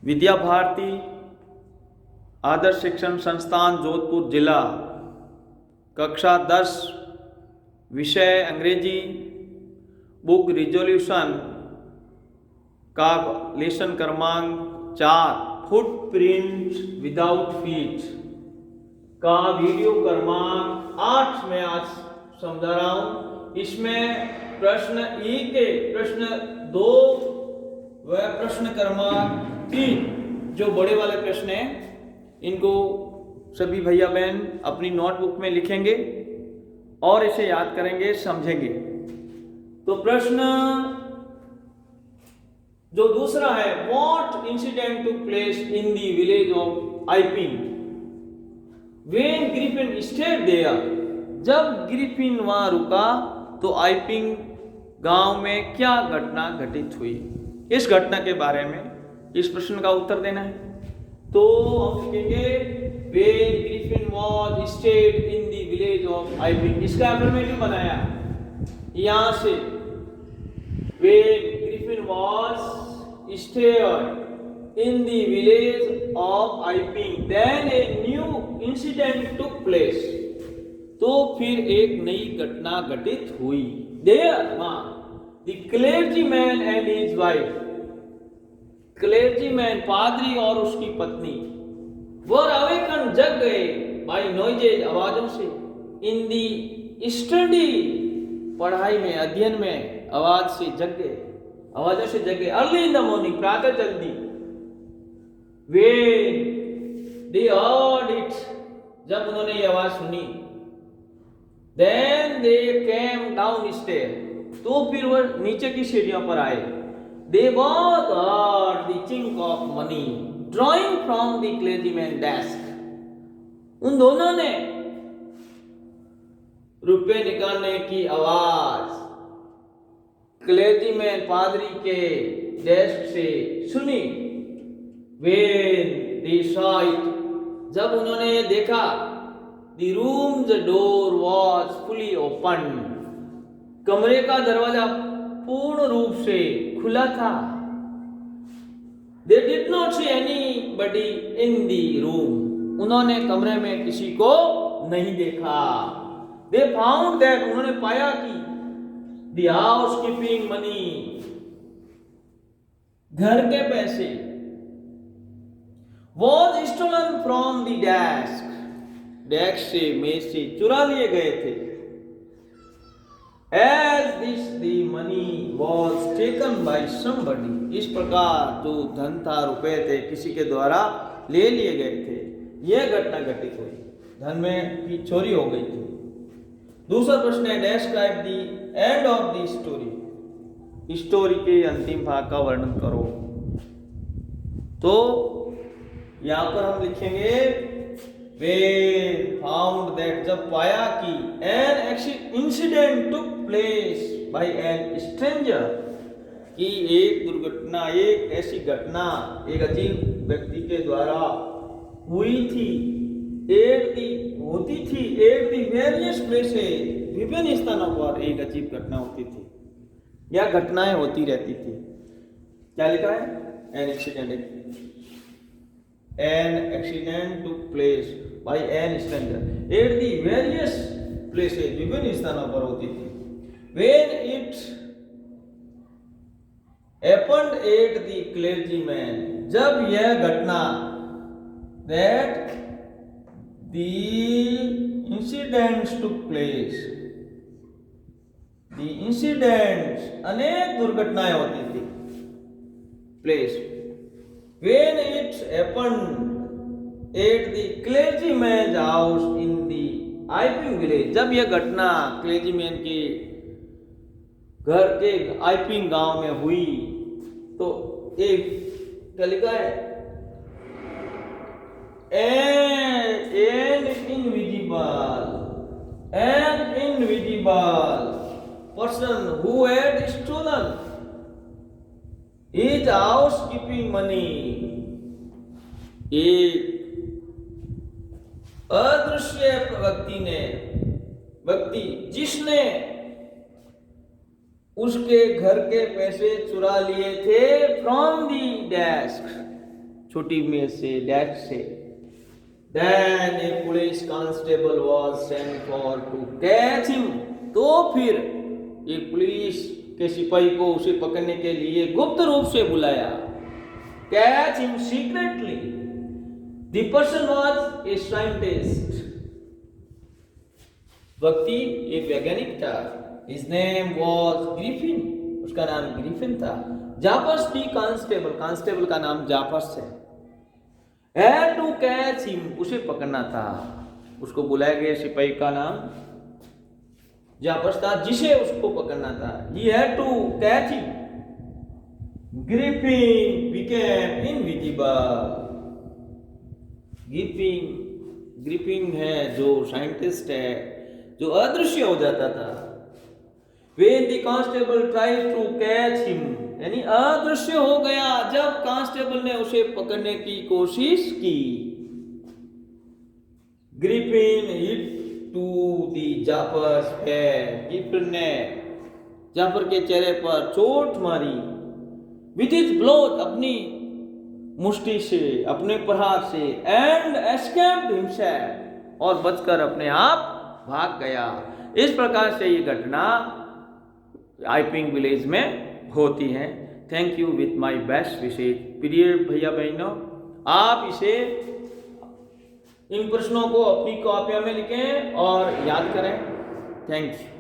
विद्या भारती आदर्श शिक्षण संस्थान जोधपुर जिला, कक्षा 10, विषय अंग्रेजी, बुक रिजोल्यूशन का लेसन क्रमांक 4, फुटप्रिंट विदाउट फीट का वीडियो क्रमांक 8 में आज समझा रहा हूं। इसमें प्रश्न 1, प्रश्न 2 व प्रश्न क्रमांक 3 जो बड़े वाले प्रश्न हैं, इनको सभी भैया बहन अपनी नोटबुक में लिखेंगे और इसे याद करेंगे, समझेंगे। तो प्रश्न जो दूसरा है, what incident took place in the village of Iping when Griffin stayed there. जब ग्रिफिन वहां रुका तो आइपिंग गांव में क्या घटना घटित हुई, इस घटना के बारे में इस प्रश्न का उत्तर देना है। तो हम लिखेंगे when Griffin was stayed in the village of Iping. इसका अफर्मेटिव बनाया यहां से, when Griffin was stayed in the village of Iping then a new incident took place. तो फिर एक नई घटना घटित हुई। There the clergyman and his wife, clergyman पादरी और उसकी पत्नी, वर अवेकन जग गए बाय नॉइजेज आवाजों से, इन दी स्टडी पढ़ाई में अध्ययन में आवाज से जग गए, आवाजों से जग गए। अर्ली इन द मॉर्निंग प्रातः जल्दी, व्हेन दे हर्ड इट जब उन्होंने ये आवाज सुनी, then they came down stair तो फिर वह नीचे की सीढ़ियों पर आए। They both heard the chink of money drawing from the clergyman's desk. उन दोनों ने रुपए निकालने की आवाज क्लेर्जीमैन पादरी के डेस्क से सुनी। When they saw it, जब उन्होंने देखा, the room's door was fully open. कमरे का दरवाजा पूर्ण रूप से खुला था। They did not see anybody in the room. उन्होंने कमरे में किसी को नहीं देखा। They found that, उन्होंने पाया कि the housekeeping money, घर के पैसे, was stolen from the desk, desk से, मेज से चुरा लिए गए थे। As this the money was taken by somebody, इस प्रकार जो धन था, रुपए थे, किसी के द्वारा ले लिए गए थे। यह घटना घटित हुई, धन में की चोरी हो गई थी। दूसरा प्रश्न है, describe the end of the story, story के अंतिम भाग का वर्णन करो। तो यहां पर हम लिखेंगे when found that, जब पाया कि an incident took place by an stranger, कि एक दुर्घटना, एक ऐसी घटना एक अजीब व्यक्ति के द्वारा हुई थी, होती थी, एट दी वेरियस प्लेसेस, विभिन्न स्थानों पर एक अजीब घटना होती थी या घटनाएं होती रहती थी। क्या लिखा है? An accident took place by an stranger at the various places, विभिन्न स्थानों पर होती थी। When it happened at the clergyman, जब यह घटना, that the incidents took place, the incidents, अनेक दुर्घटनाएं होती थी, place, when it happened at the clergyman's house in the Iping village, जब यह घटना क्लेर्जीमैन के घर के आइपिंग गांव में हुई, तो एक क्या लिखा है? an invisible person who had stolen his housekeeping money, एक अदृश्य व्यक्ति जिसने उसके घर के पैसे चुरा लिए थे फ्रॉम दी डेस्क, छोटी में से डैश से। Then a police constable was sent for to catch him. तो फिर एक पुलिस के सिपाही को उसे पकड़ने के लिए गुप्त रूप से बुलाया। Catch him secretly. The person was a scientist. व्यक्ति एक वैज्ञानिक था। His name was Griffin. उसका नाम ग्रिफिन था। जापर्स टी कांस्टेबल, कांस्टेबल का नाम जापर्स है। Had to catch him, उसे पकड़ना था। उसको बुलाया गया सिपाही का नाम जापर्स था, जिसे उसको पकड़ना था। He had to catch him. Griffin became invisible. Griffin है जो साइंटिस्ट है, जो अदृश्य हो जाता था। When the constable tried to catch him, यानी अदृश्य हो गया जब कांस्टेबल ने उसे पकड़ने की कोशिश की। Griffin hit to the Jaffers head, Griffin ने जापर के चेहरे पर चोट मारी। विथ हिज ब्लोज, अपनी मुष्टि से, अपने प्रहार से। एंड एस्केप्ड हिमसेल्फ, और बचकर अपने आप भाग गया। इस प्रकार से ये घटना आइपिंग विलेज में होती है। Thank you with my best wishes. प्रिय भैया बहनों, आप इसे इन प्रश्नों को अपनी कॉपियों में लिखें और याद करें। Thank you.